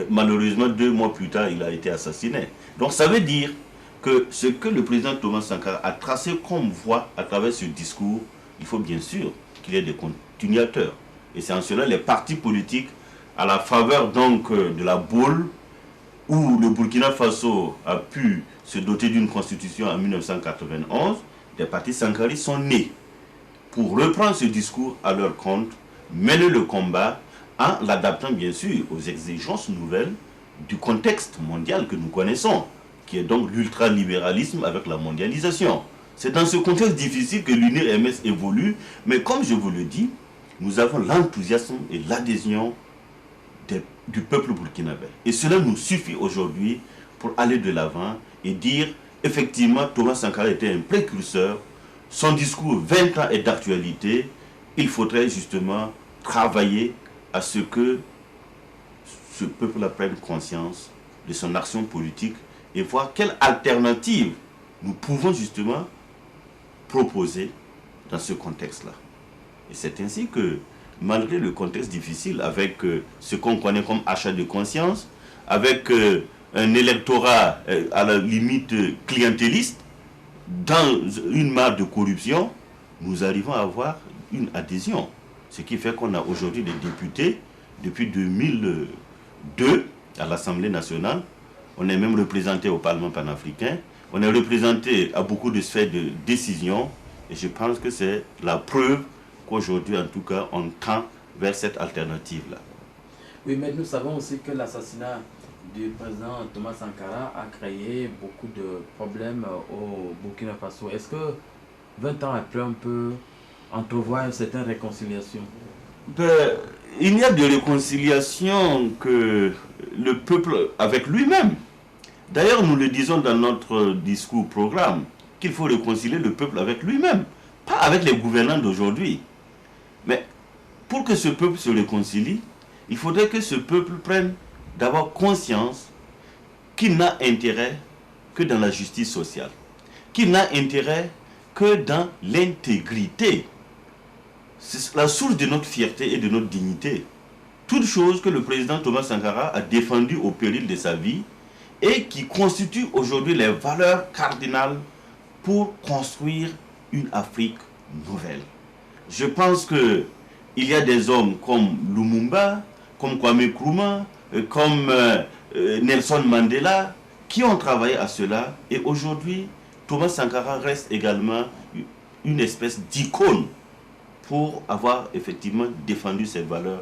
Malheureusement, 2 mois plus tard, il a été assassiné. Donc ça veut dire que ce que le président Thomas Sankara a tracé comme voie à travers ce discours, il faut bien sûr qu'il y ait des continuateurs. Et c'est en cela les partis politiques, à la faveur donc de la boule, où le Burkina Faso a pu se doter d'une constitution en 1991, des partis sankaristes sont nés pour reprendre ce discours à leur compte, mener le combat en l'adaptant bien sûr aux exigences nouvelles du contexte mondial que nous connaissons, qui est donc l'ultralibéralisme avec la mondialisation. C'est dans ce contexte difficile que l'UNIR-MS évolue, mais comme je vous le dis, nous avons l'enthousiasme et l'adhésion du peuple burkinabé. Et cela nous suffit aujourd'hui pour aller de l'avant et dire, effectivement, Thomas Sankara était un précurseur, son discours 20 ans est d'actualité, il faudrait justement travailler à ce que ce peuple prenne conscience de son action politique et voir quelle alternative nous pouvons justement proposer dans ce contexte-là. Et c'est ainsi que, malgré le contexte difficile, avec ce qu'on connaît comme achat de conscience, avec un électorat à la limite clientéliste, dans une mare de corruption, nous arrivons à avoir une adhésion. Ce qui fait qu'on a aujourd'hui des députés depuis 2002 à l'Assemblée nationale. On est même représenté au Parlement panafricain. On est représenté à beaucoup de sphères de décision. Et je pense que c'est la preuve qu'aujourd'hui, en tout cas, on tend vers cette alternative-là. Oui, mais nous savons aussi que l'assassinat du président Thomas Sankara a créé beaucoup de problèmes au Burkina Faso. Est-ce que 20 ans après, on peut entrevoir une certaine réconciliation? Il n'y a de réconciliation que le peuple avec lui-même. D'ailleurs, nous le disons dans notre discours programme, qu'il faut réconcilier le peuple avec lui-même, pas avec les gouvernants d'aujourd'hui. Mais pour que ce peuple se réconcilie, il faudrait que ce peuple prenne d'abord conscience qu'il n'a intérêt que dans la justice sociale, qu'il n'a intérêt que dans l'intégrité. C'est la source de notre fierté et de notre dignité. Toute chose que le président Thomas Sankara a défendue au péril de sa vie et qui constitue aujourd'hui les valeurs cardinales pour construire une Afrique nouvelle. Je pense qu'il y a des hommes comme Lumumba, comme Kwame Nkrumah, comme Nelson Mandela, qui ont travaillé à cela. Et aujourd'hui, Thomas Sankara reste également une espèce d'icône pour avoir effectivement défendu ces valeurs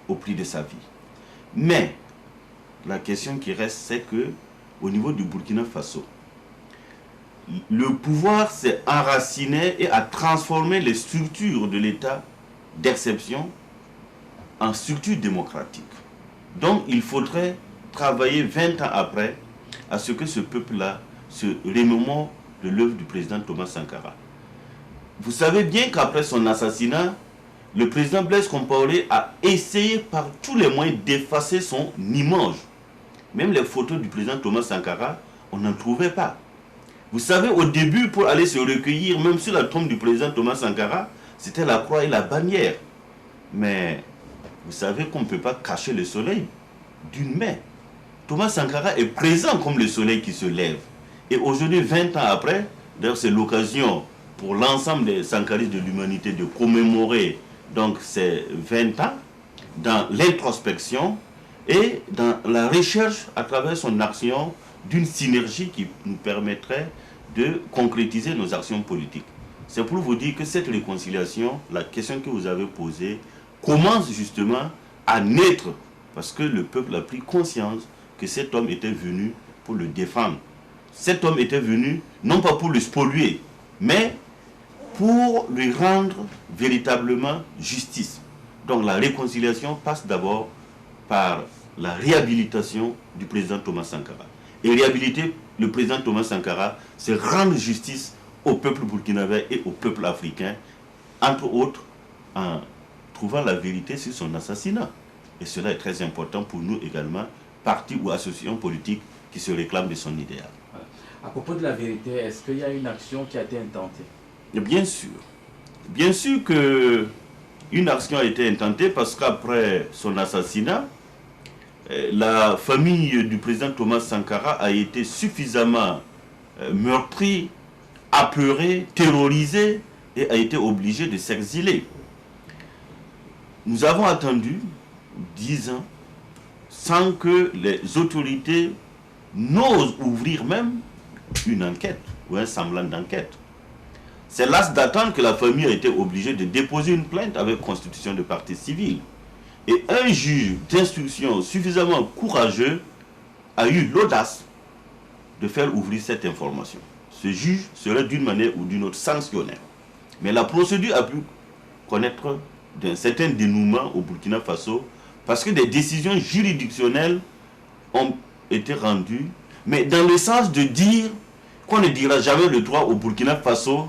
au prix de sa vie. Mais la question qui reste, c'est que au niveau du Burkina Faso, le pouvoir s'est enraciné et a transformé les structures de l'État d'exception en structures démocratiques. Donc il faudrait travailler 20 ans après à ce que ce peuple-là se remémore de l'œuvre du président Thomas Sankara. Vous savez bien qu'après son assassinat, le président Blaise Compaoré a essayé par tous les moyens d'effacer son image. Même les photos du président Thomas Sankara, on n'en trouvait pas. Vous savez, au début, pour aller se recueillir, même sur la tombe du président Thomas Sankara, c'était la croix et la bannière. Mais vous savez qu'on ne peut pas cacher le soleil d'une main. Thomas Sankara est présent comme le soleil qui se lève. Et aujourd'hui, 20 ans après, d'ailleurs c'est l'occasion pour l'ensemble des sankaristes de l'humanité de commémorer donc ces 20 ans dans l'introspection et dans la recherche à travers son action d'une synergie qui nous permettrait de concrétiser nos actions politiques. C'est pour vous dire que cette réconciliation, la question que vous avez posée, commence justement à naître parce que le peuple a pris conscience que cet homme était venu pour le défendre. Cet homme était venu non pas pour le spolier, mais pour lui rendre véritablement justice. Donc la réconciliation passe d'abord par la réhabilitation du président Thomas Sankara. Et réhabiliter le président Thomas Sankara, c'est rendre justice au peuple burkinabé et au peuple africain, entre autres en trouvant la vérité sur son assassinat. Et cela est très important pour nous également, partis ou associations politiques qui se réclament de son idéal. À propos de la vérité, est-ce qu'il y a une action qui a été intentée? Bien sûr. Bien sûr qu'une action a été intentée parce qu'après son assassinat, la famille du président Thomas Sankara a été suffisamment meurtrie, apeurée, terrorisée et a été obligée de s'exiler. Nous avons attendu 10 ans sans que les autorités n'osent ouvrir même une enquête ou un semblant d'enquête. C'est las d'attendre que la famille a été obligée de déposer une plainte avec constitution de partie civile. Et un juge d'instruction suffisamment courageux a eu l'audace de faire ouvrir cette information. Ce juge serait d'une manière ou d'une autre sanctionné. Mais la procédure a pu connaître d'un certain dénouement au Burkina Faso parce que des décisions juridictionnelles ont été rendues, mais dans le sens de dire qu'on ne dira jamais le droit au Burkina Faso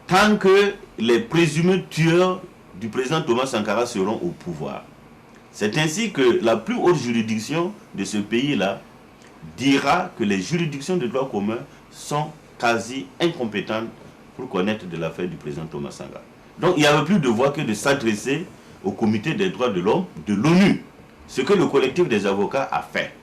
tant que les présumés tueurs du président Thomas Sankara seront au pouvoir. C'est ainsi que la plus haute juridiction de ce pays-là dira que les juridictions de droit commun sont quasi incompétentes pour connaître de l'affaire du président Thomas Sankara. Donc il n'y avait plus de voie que de s'adresser au comité des droits de l'homme de l'ONU, ce que le collectif des avocats a fait.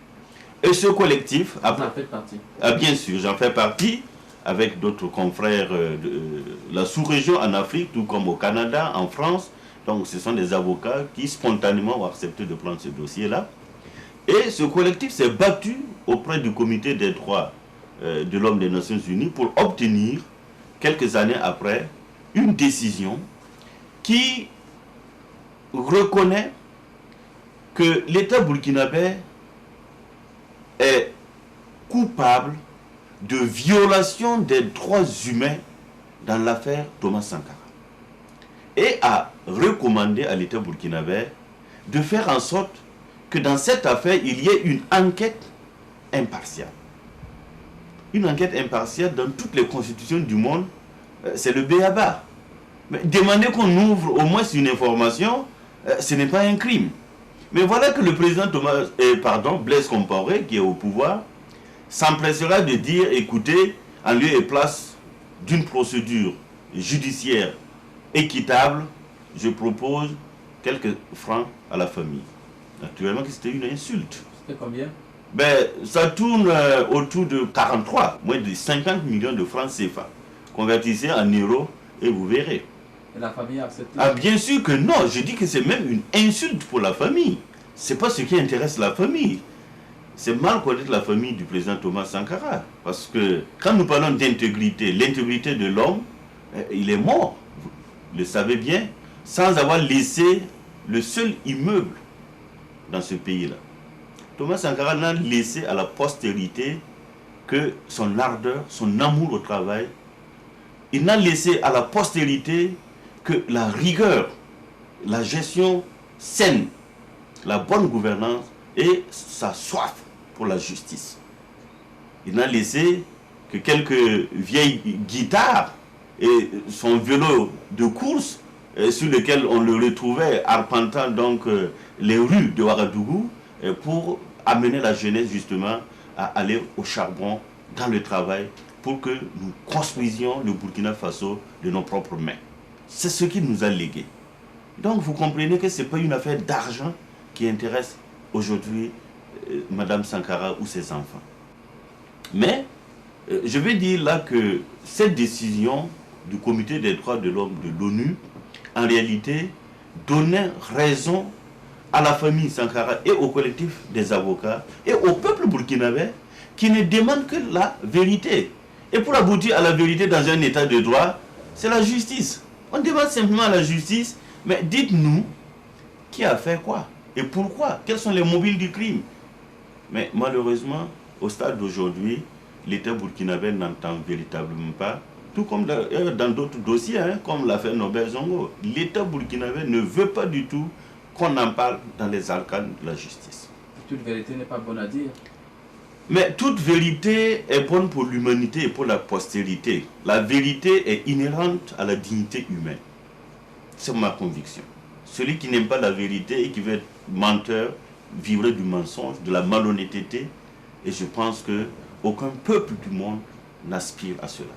Et ce collectif a... Vous en faites partie. Ah, bien sûr, j'en fais partie avec d'autres confrères de la sous-région en Afrique, tout comme au Canada, en France. Donc ce sont des avocats qui spontanément ont accepté de prendre ce dossier-là. Et ce collectif s'est battu auprès du comité des droits de l'homme des Nations Unies pour obtenir, quelques années après, une décision qui reconnaît que l'État burkinabé est coupable de violation des droits humains dans l'affaire Thomas Sankara et a recommandé à l'État burkinabé de faire en sorte que dans cette affaire, il y ait une enquête impartiale. Une enquête impartiale dans toutes les constitutions du monde, c'est le b.a.-ba. Mais demander qu'on ouvre au moins une information, ce n'est pas un crime. Mais voilà que le président Blaise Compaoré, qui est au pouvoir, s'empressera de dire, écoutez, en lieu et place d'une procédure judiciaire équitable, je propose quelques francs à la famille. Naturellement que c'était une insulte. C'était combien? Ben, ça tourne autour de 43, moins de 50 millions de francs CFA. Convertissez en euros et vous verrez. Et la famille a accepté? Ah, bien sûr que non, je dis que c'est même une insulte pour la famille. Ce n'est pas ce qui intéresse la famille. C'est mal connaître la famille du président Thomas Sankara. Parce que quand nous parlons d'intégrité, l'intégrité de l'homme, il est mort, vous le savez bien, sans avoir laissé le seul immeuble dans ce pays-là. Thomas Sankara n'a laissé à la postérité que son ardeur, son amour au travail. Il n'a laissé à la postérité que la rigueur, la gestion saine, la bonne gouvernance et sa soif pour la justice. Il n'a laissé que quelques vieilles guitares et son vélo de course sur lequel on le retrouvait arpentant donc les rues de Ouagadougou pour amener la jeunesse justement à aller au charbon, dans le travail, pour que nous construisions le Burkina Faso de nos propres mains. C'est ce qu'il nous a légué. Donc vous comprenez que ce n'est pas une affaire d'argent qui intéresse aujourd'hui Mme Sankara ou ses enfants. Mais je vais dire là que cette décision du Comité des droits de l'homme de l'ONU, en réalité, donnait raison à la famille Sankara et au collectif des avocats et au peuple burkinabé qui ne demande que la vérité. Et pour aboutir à la vérité dans un état de droit, c'est la justice. On demande simplement la justice, mais dites-nous qui a fait quoi et pourquoi, quels sont les mobiles du crime. Mais malheureusement, au stade d'aujourd'hui, l'État burkinabé n'entend véritablement pas, tout comme dans d'autres dossiers, comme l'affaire Nobel Zongo. L'État burkinabé ne veut pas du tout qu'on en parle dans les arcanes de la justice. Toute vérité n'est pas bonne à dire. Mais toute vérité est bonne pour l'humanité et pour la postérité. La vérité est inhérente à la dignité humaine. C'est ma conviction. Celui qui n'aime pas la vérité et qui veut être menteur, vivrait du mensonge, de la malhonnêteté. Et je pense qu'aucun peuple du monde n'aspire à cela.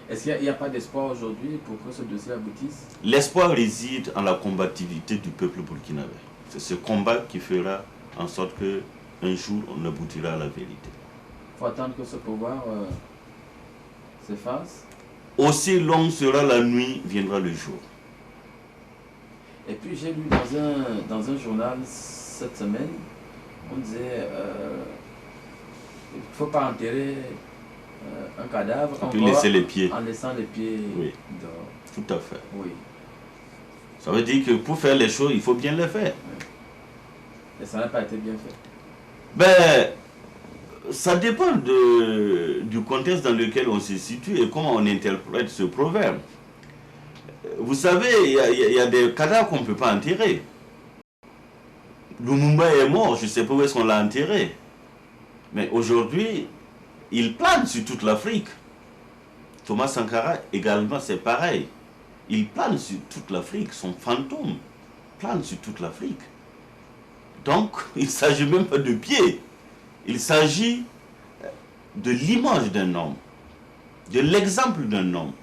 Est-ce qu'il n'y a pas d'espoir aujourd'hui pour que ce dossier aboutisse? L'espoir réside en la combativité du peuple burkinabé. C'est ce combat qui fera en sorte qu'un jour on aboutira à la vérité. Il faut attendre que ce pouvoir s'efface. Aussi longue sera la nuit, viendra le jour. Et puis j'ai lu dans un journal cette semaine, on disait il ne faut pas enterrer un cadavre et puis laisser les pieds. En laissant les pieds oui. dehors. Tout à fait. Oui. Ça veut dire que pour faire les choses, il faut bien les faire. Oui. Et ça n'a pas été bien fait. Ben, ça dépend du contexte dans lequel on se situe et comment on interprète ce proverbe. Vous savez, il y a des cadavres qu'on ne peut pas enterrer. Lumumba est mort, je ne sais pas où est-ce qu'on l'a enterré. Mais aujourd'hui, il plane sur toute l'Afrique. Thomas Sankara également, c'est pareil. Il plane sur toute l'Afrique, son fantôme plane sur toute l'Afrique. Donc, il ne s'agit même pas de pieds. Il s'agit de l'image d'un homme, de l'exemple d'un homme.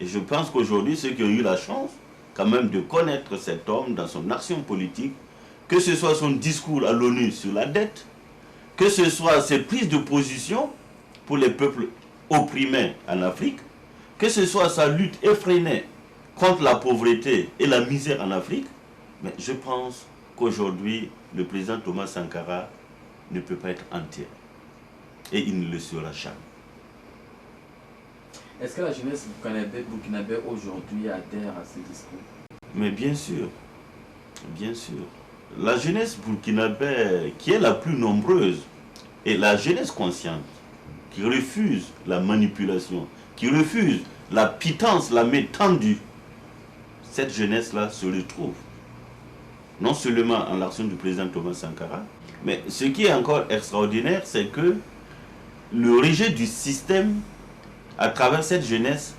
Et je pense qu'aujourd'hui, ceux qui ont eu la chance quand même de connaître cet homme dans son action politique, que ce soit son discours à l'ONU sur la dette, que ce soit ses prises de position pour les peuples opprimés en Afrique, que ce soit sa lutte effrénée contre la pauvreté et la misère en Afrique, mais je pense qu'aujourd'hui, le président Thomas Sankara ne peut pas être enterré. Et il ne le sera jamais. Est-ce que la jeunesse burkinabé aujourd'hui adhère à ce discours? Mais bien sûr, bien sûr. La jeunesse burkinabé, qui est la plus nombreuse, et la jeunesse consciente, qui refuse la manipulation, qui refuse la pitance, la main tendue, cette jeunesse-là se retrouve non seulement en l'action du président Thomas Sankara, mais ce qui est encore extraordinaire, c'est que le rejet du système à travers cette jeunesse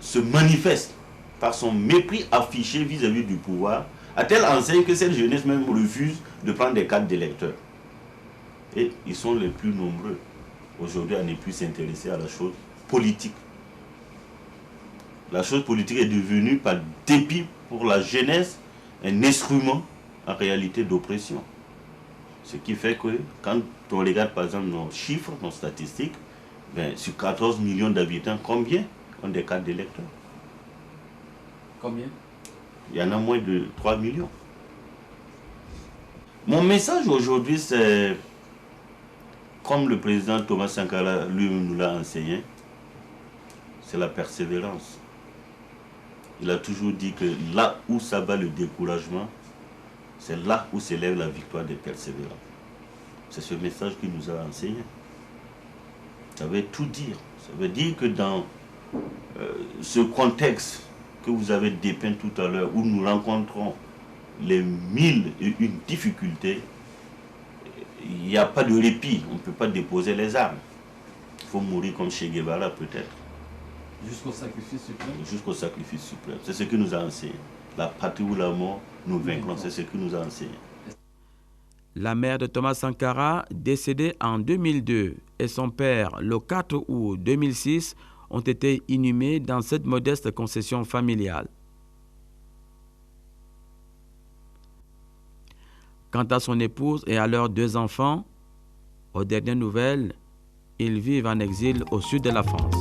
se manifeste par son mépris affiché vis-à-vis du pouvoir, à telle enseigne que cette jeunesse même refuse de prendre des cartes d'électeurs. Et ils sont les plus nombreux aujourd'hui à ne plus s'intéresser à la chose politique. La chose politique est devenue, par dépit pour la jeunesse, un instrument en réalité d'oppression. Ce qui fait que quand on regarde par exemple nos chiffres, nos statistiques, ben, sur 14 millions d'habitants, combien ont des cartes d'électeurs? Combien? Il y en a moins de 3 millions. Mon message aujourd'hui, c'est, comme le président Thomas Sankara lui-même nous l'a enseigné, c'est la persévérance. Il a toujours dit que là où s'abat le découragement, c'est là où s'élève la victoire des persévérants. C'est ce message qu'il nous a enseigné. Ça veut tout dire. Ça veut dire que dans ce contexte que vous avez dépeint tout à l'heure, où nous rencontrons les 1001 difficultés, il n'y a pas de répit. On ne peut pas déposer les armes. Il faut mourir comme Che Guevara peut-être. Jusqu'au sacrifice suprême. Jusqu'au sacrifice suprême. C'est ce que nous a enseigné. La patrie ou la mort, nous vaincrons. C'est ce que nous a enseigné. La mère de Thomas Sankara, décédée en 2002, et son père, le 4 août 2006, ont été inhumés dans cette modeste concession familiale. Quant à son épouse et à leurs 2 enfants, aux dernières nouvelles, ils vivent en exil au sud de la France.